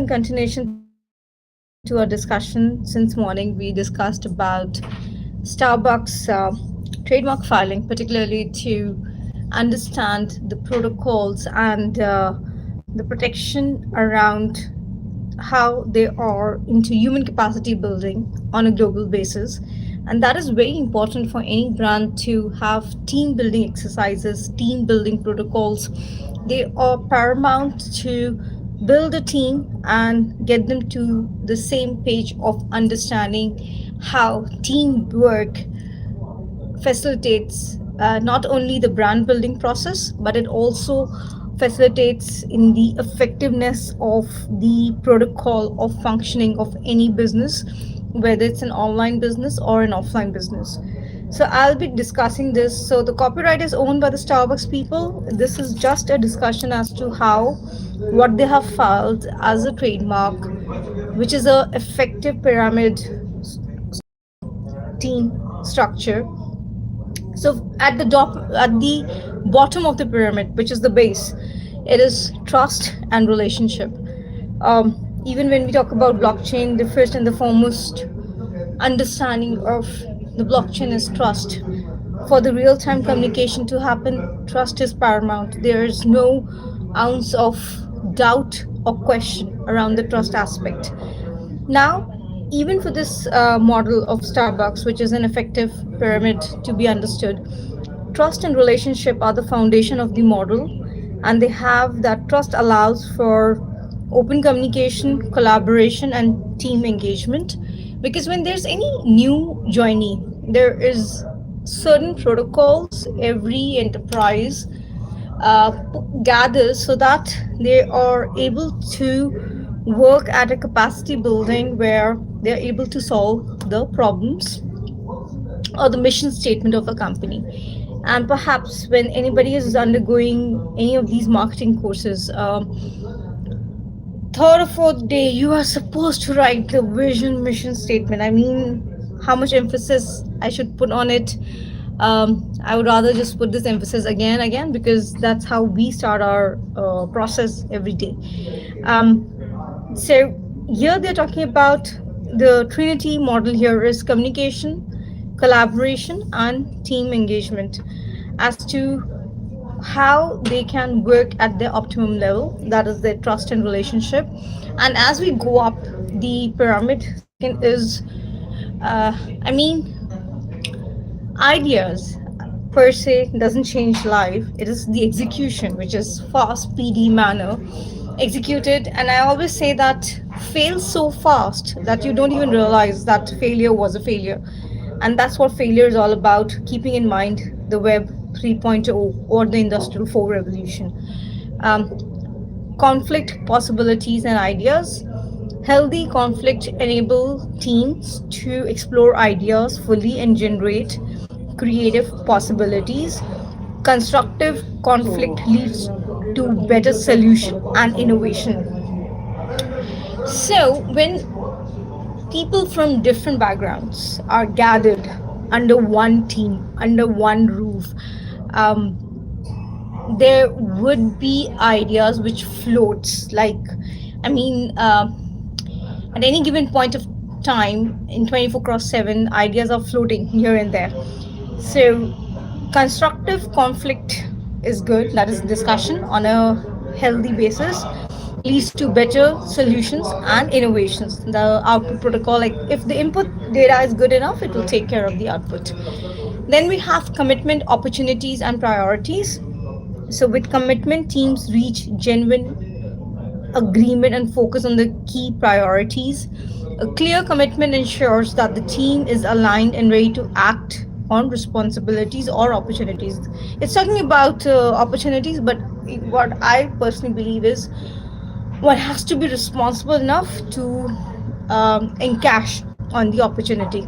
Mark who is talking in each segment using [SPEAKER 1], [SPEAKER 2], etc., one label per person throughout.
[SPEAKER 1] continuation to our discussion since morning. We discussed about Starbucks trademark filing, particularly to understand the protocols and the protection around how they are into human capacity building on a global basis. And that is very important for any brand to have team building exercises, team building protocols. They are paramount to build a team and get them to the same page of understanding how teamwork facilitates not only the brand building process, but it also facilitates in the effectiveness of the protocol of functioning of any business, whether it's an online business or an offline business. So I'll be discussing this. So the copyright is owned by the Starbucks people. This is just a discussion as to how what they have filed as a trademark, which is a effective pyramid team structure. So at the bottom of the pyramid, which is the base, it is trust and relationship. Even when we talk about blockchain, the first and the foremost understanding of the blockchain is trust. For the real-time communication to happen, trust is paramount. There is no ounce of doubt or question around the trust aspect. Now, even for this model of Starbucks, which is an effective pyramid to be understood, trust and relationship are the foundation of the model, and they have that trust allows for open communication, collaboration, and team engagement. Because when there's any new joinee, there is certain protocols every enterprise gathers so that they are able to work at a capacity building where they're able to solve the problems or the mission statement of a company. And perhaps when anybody is undergoing any of these marketing courses, third or fourth day, you are supposed to write the vision mission statement. I mean, how much emphasis I should put on it. I would rather just put this emphasis again, because that's how we start our process every day. So here they're talking about the Trinity model here is communication, collaboration, and team engagement as to how they can work at their optimum level, that is their trust and relationship. And as we go up the pyramid, second is I mean, ideas per se doesn't change life. It is the execution, which is fast, speedy manner executed. And I always say that fail so fast that you don't even realize that failure was a failure. And that's what failure is all about, keeping in mind the Web 3.0 or the Industrial 4 revolution. Conflict, possibilities, and ideas. Healthy conflict enable teams to explore ideas fully and generate creative possibilities. Constructive conflict leads to better solution and innovation. So when people from different backgrounds are gathered under one team, under one roof, there would be ideas which floats. Like, I mean, at any given point of time in 24/7, ideas are floating here and there. So constructive conflict is good. That is discussion on a healthy basis leads to better solutions and innovations. The output protocol, like if the input data is good enough, it will take care of the output. Then we have commitment, opportunities, and priorities. So with commitment, teams reach genuine agreement and focus on the key priorities. A clear commitment ensures that the team is aligned and ready to act on responsibilities or opportunities. It's talking about opportunities, but what I personally believe is one has to be responsible enough to encash on the opportunity.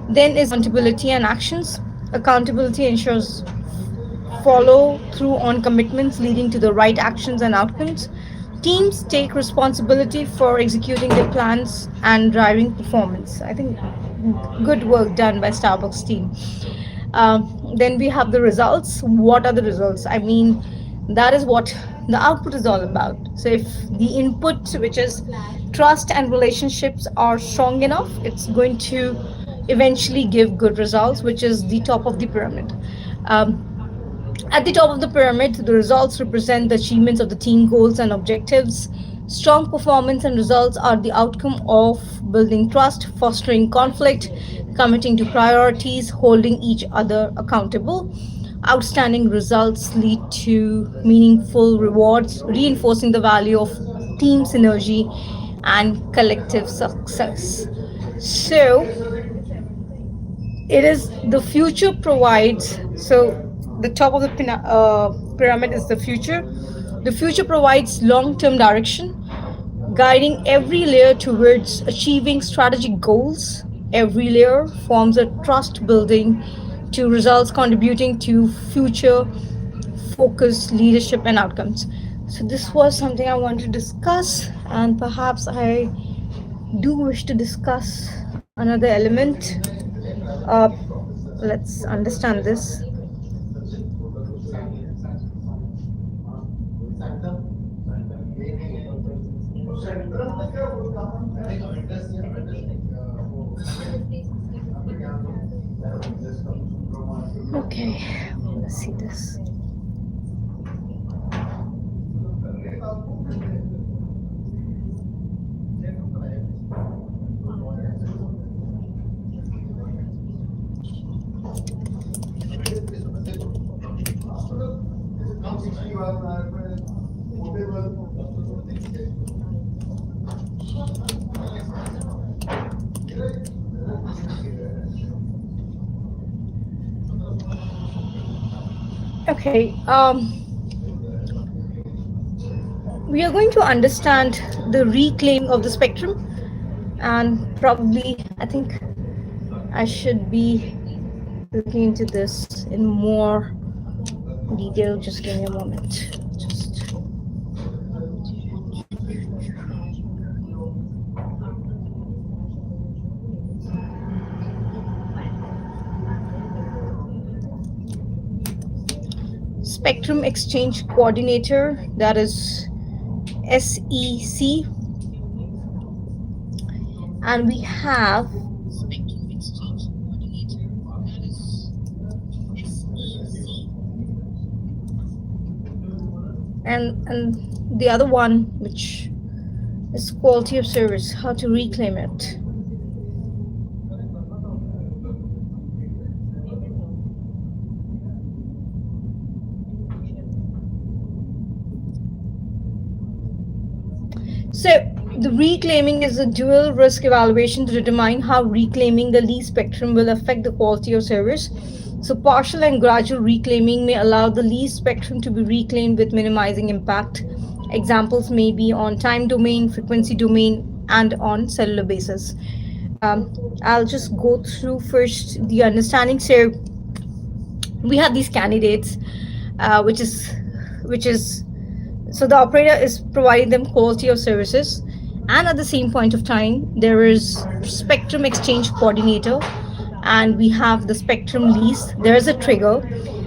[SPEAKER 1] Then is accountability and actions. Accountability ensures follow through on commitments leading to the right actions and outcomes. Teams take responsibility for executing their plans and driving performance. I think good work done by Starbucks team. Then we have the results. What are the results? I mean, that is what the output is all about. So if the input, which is trust and relationships, are strong enough, it's going to eventually give good results, which is the top of the pyramid. Um, at the top of the pyramid, the results represent the achievements of the team goals and objectives. Strong performance and results are the outcome of building trust, fostering conflict, committing to priorities, holding each other accountable. Outstanding results lead to meaningful rewards, reinforcing the value of team synergy and collective success. So, it is the future provides. So the top of the pyramid is the future. The future provides long-term direction, guiding every layer towards achieving strategic goals. Every layer forms a trust building to results, contributing to future focus, leadership, and outcomes. So this was something I wanted to discuss, and perhaps I do wish to discuss another element. uh, let's understand this. Okay, let's see this. Okay, we are going to understand the reclaim of the spectrum, and probably I think I should be looking into this in more detail. Just give me a moment. Spectrum Exchange Coordinator, that is SEC, and we have and the other one, which is quality of service, how to reclaim it. So the reclaiming is a dual risk evaluation to determine how reclaiming the lease spectrum will affect the quality of service. So partial and gradual reclaiming may allow the lease spectrum to be reclaimed with minimizing impact. Examples may be on time domain, frequency domain, and on cellular basis. I'll just go through first the understanding. So we have these candidates, which is so the operator is providing them quality of services, and at the same point of time there is spectrum exchange coordinator, and we have the spectrum lease. There is a trigger,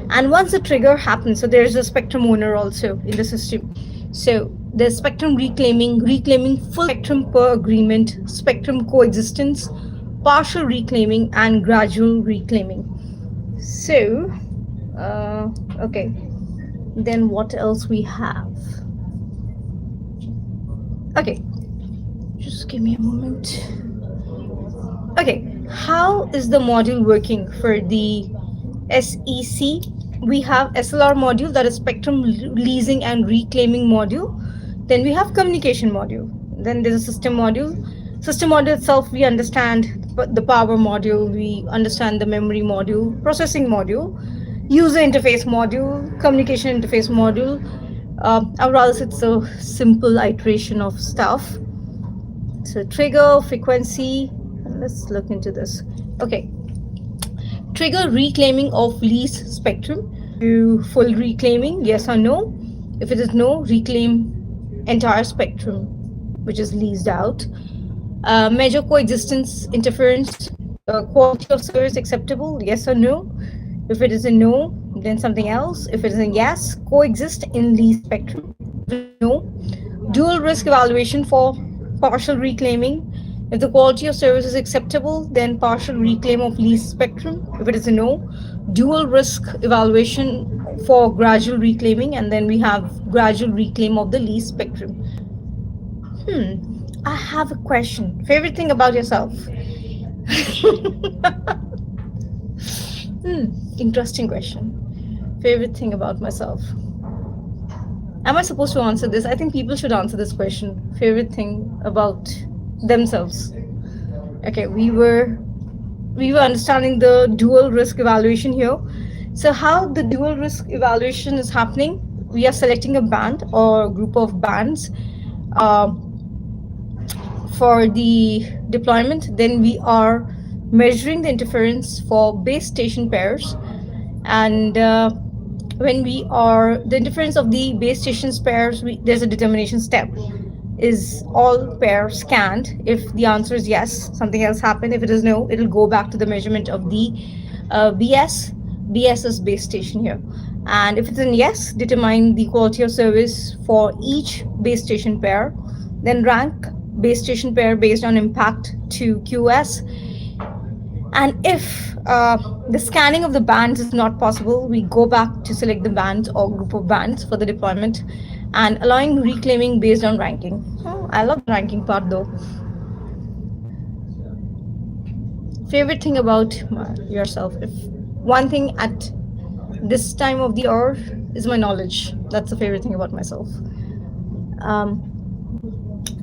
[SPEAKER 1] and once the trigger happens, so there is a spectrum owner also in the system. So the spectrum reclaiming full spectrum per agreement, spectrum coexistence, partial reclaiming, and gradual reclaiming. So okay, then what else we have? Okay, just give me a moment. Okay, how is the module working for the SEC? We have SLR module, that is spectrum leasing and reclaiming module. Then we have communication module. Then there's a system module. System module itself, we understand the power module, we understand the memory module, processing module, user interface module, communication interface module. I would rather say it's a simple iteration of stuff. So trigger, frequency, let's look into this. Okay, trigger reclaiming of lease spectrum to full reclaiming, yes or no. If it is no, reclaim entire spectrum which is leased out. Measure coexistence interference, quality of service acceptable, yes or no. If it is a no, then something else. If it is a yes, coexist in lease spectrum. If it is no, dual risk evaluation for partial reclaiming. If the quality of service is acceptable, then partial reclaim of lease spectrum. If it is a no, dual risk evaluation for gradual reclaiming, and then we have gradual reclaim of the lease spectrum. I have a question. Favorite thing about yourself? Interesting question. Favorite thing about myself? Am I supposed to answer this? I think people should answer this question. Favorite thing about themselves. Okay, we were understanding the dual risk evaluation here. So how the dual risk evaluation is happening? We are selecting a band or group of bands uh, for the deployment. Then we are measuring the interference for base station pairs, and when we are the interference of the base stations pairs, there's a determination step. Is all pairs scanned? If the answer is yes, something else happened. If it is no, it'll go back to the measurement of the BS. BS is base station here. And if it's in yes, determine the quality of service for each base station pair. Then rank base station pair based on impact to QS. And if the scanning of the bands is not possible, we go back to select the bands or group of bands for the deployment and allowing reclaiming based on ranking. Oh, I love the ranking part though. Favorite thing about yourself? If one thing at this time of the hour is my knowledge. That's the favorite thing about myself.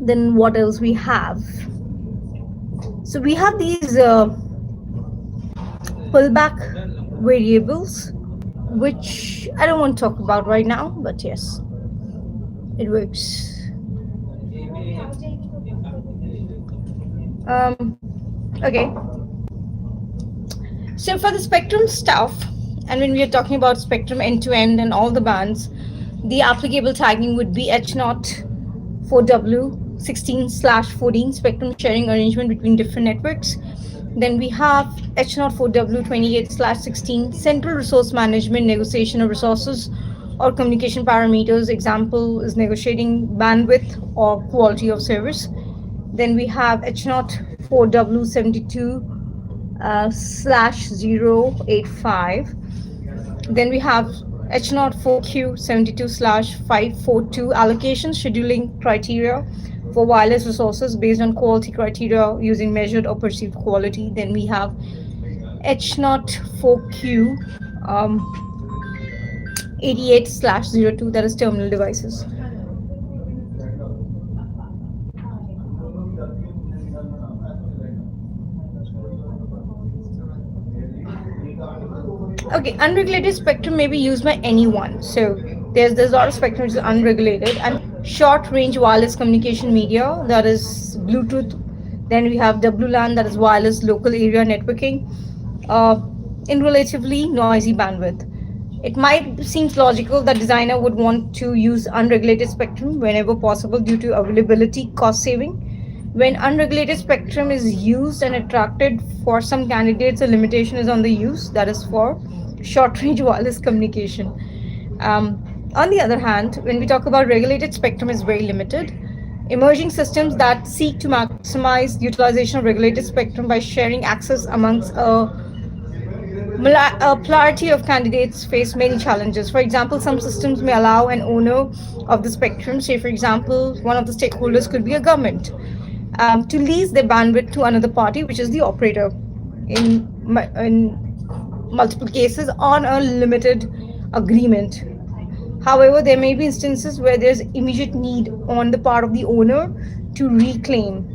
[SPEAKER 1] Then what else we have? So we have these pullback variables, which I don't want to talk about right now, but yes, it works. Okay. So for the spectrum stuff, and when we are talking about spectrum end-to-end and all the bands, the applicable tagging would be H0 4W16/14 spectrum sharing arrangement between different networks. Then we have H0 4W28/16 central resource management negotiation of resources or communication parameters. Example is negotiating bandwidth or quality of service. Then we have H0 4W72/085. Then we have H0 4Q72/542 allocation scheduling criteria for wireless resources based on quality criteria using measured or perceived quality. Then we have H0 4Q 88/02, that is terminal devices. Okay, unregulated spectrum may be used by anyone. So there's a lot of spectrum which is unregulated, and short range wireless communication media, that is Bluetooth. Then we have WLAN, that is wireless local area networking, in relatively noisy bandwidth. It might seem logical that designer would want to use unregulated spectrum whenever possible due to availability, cost saving. When unregulated spectrum is used and attracted for some candidates, a limitation is on the use, that is for short-range wireless communication. On the other hand, when we talk about regulated spectrum, is very limited. Emerging systems that seek to maximize utilization of regulated spectrum by sharing access amongst a plurality of candidates face many challenges. For example, some systems may allow an owner of the spectrum, say for example, one of the stakeholders could be a government, to lease their bandwidth to another party, which is the operator, in multiple cases on a limited agreement. However, there may be instances where there's immediate need on the part of the owner to reclaim.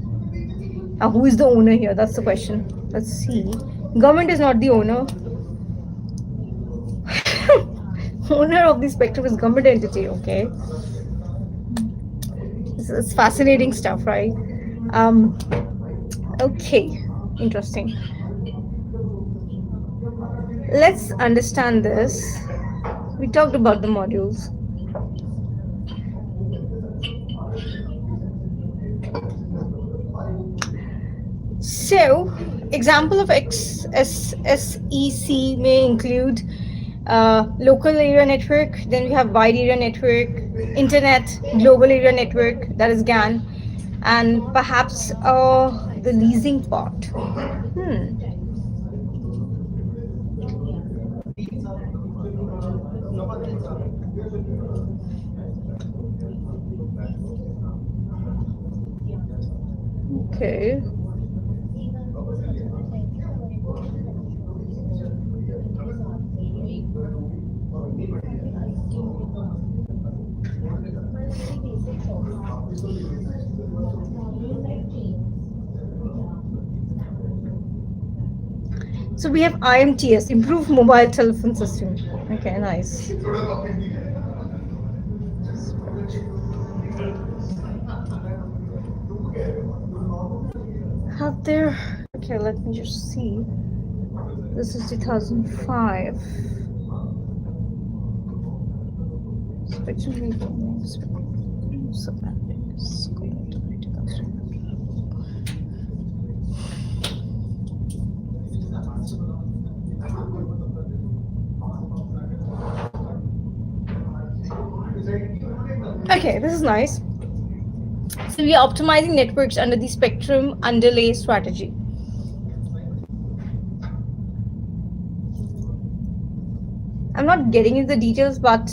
[SPEAKER 1] Now, who is the owner here? That's the question. Let's see. Government is not the owner. Owner of the spectrum is government entity, okay? It's fascinating stuff, right? Okay, interesting. Let's understand this. We talked about the modules. So, example of XSSEC may include local area network, then we have wide area network, internet, global area network, that is GAN, and perhaps the leasing part. Okay. So we have IMTS, Improved Mobile Telephone System. Okay, nice. Have there? Okay, let me just see. This is 2005. Spectrum Okay, this is nice. So we are optimizing networks under the spectrum underlay strategy. I'm not getting into the details, but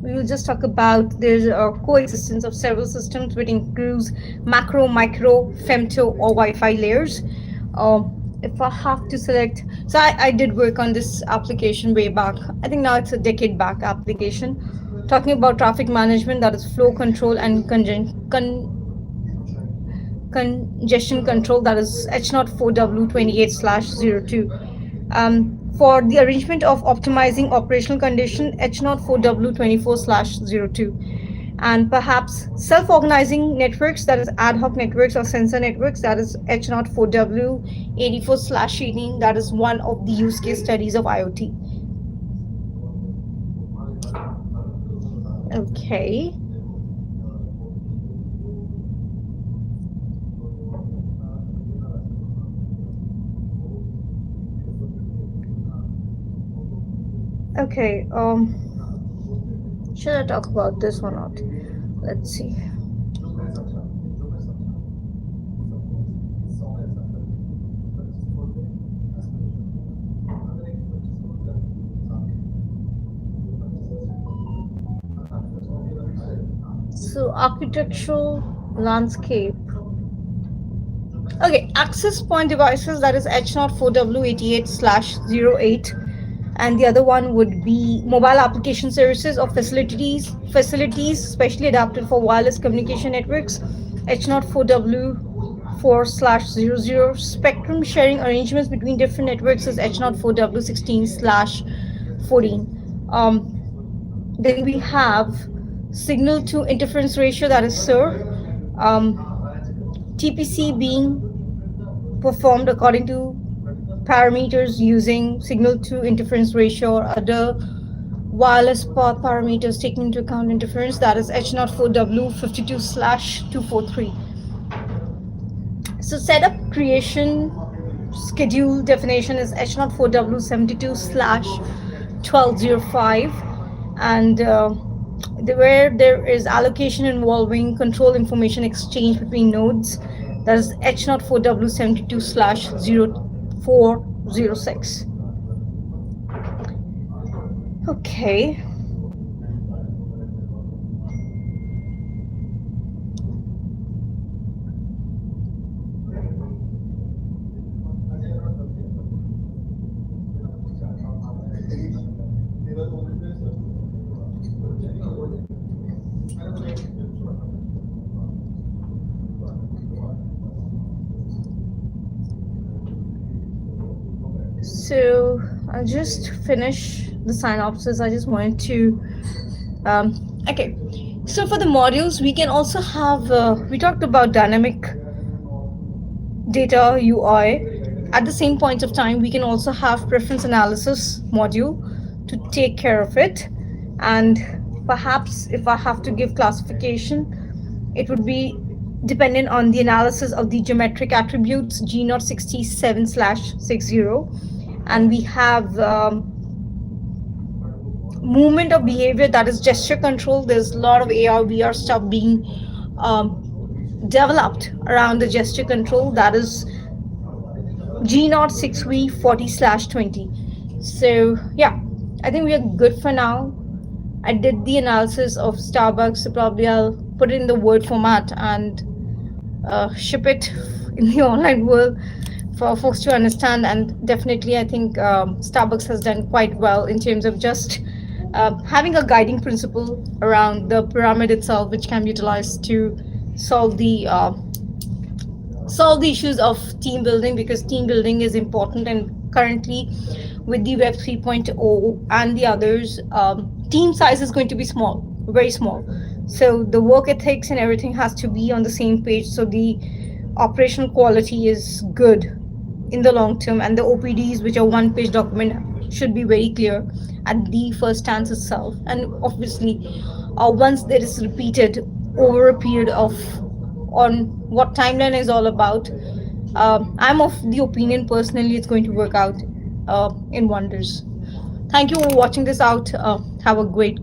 [SPEAKER 1] we will just talk about there's a coexistence of several systems, which includes macro, micro, femto, or Wi-Fi layers. If I have to select, so I did work on this application way back. I think now it's a decade back application, talking about traffic management, that is flow control and congestion control, that is H04W28/02. For the arrangement of optimizing operational condition, H04W24/02. And perhaps self-organizing networks, that is ad hoc networks or sensor networks, that is H04W84/18. That is one of the use case studies of IoT. Okay. Okay, should I talk about this or not? Let's see. So architectural landscape. Okay, access point devices, that is H04W88/08. And the other one would be mobile application services or facilities specially adapted for wireless communication networks, H04W4/00. Spectrum sharing arrangements between different networks is H04W16/14. Then we have signal to interference ratio, that is SIR. TPC being performed according to parameters using signal to interference ratio or other wireless path parameters taking into account interference, that is H04W52/243. So setup creation schedule definition is H04W72/1205, and where there is allocation involving control information exchange between nodes, that is H04W72/0406. Okay. So I'll just finish the synopsis. I just wanted to, okay. So for the modules, we can also have, we talked about dynamic data UI. At the same point of time, we can also have preference analysis module to take care of it. And perhaps if I have to give classification, it would be dependent on the analysis of the geometric attributes G067/60. And we have movement of behavior, that is gesture control. There's a lot of AR, VR stuff being developed around the gesture control. That is G06V40/20. So yeah, I think we are good for now. I did the analysis of Starbucks, so probably I'll put it in the Word format and ship it in the online world for folks to understand. And definitely, I think Starbucks has done quite well in terms of just having a guiding principle around the pyramid itself, which can be utilized to solve the uh, solve the issues of team building, because team building is important. And currently with the Web 3.0 and the others, team size is going to be small, very small. So the work ethics and everything has to be on the same page, so the operational quality is good in the long term, and the OPDs, which are one page document, should be very clear at the first stance itself. And obviously, once there is repeated over a period of on what timeline is all about, I'm of the opinion personally it's going to work out in wonders. Thank you for watching this out. Have a great.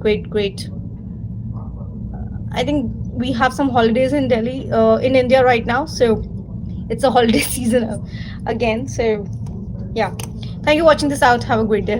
[SPEAKER 1] I think we have some holidays in Delhi, in India right now, so it's a holiday season again. So yeah, thank you for watching this out. Have a great day ahead.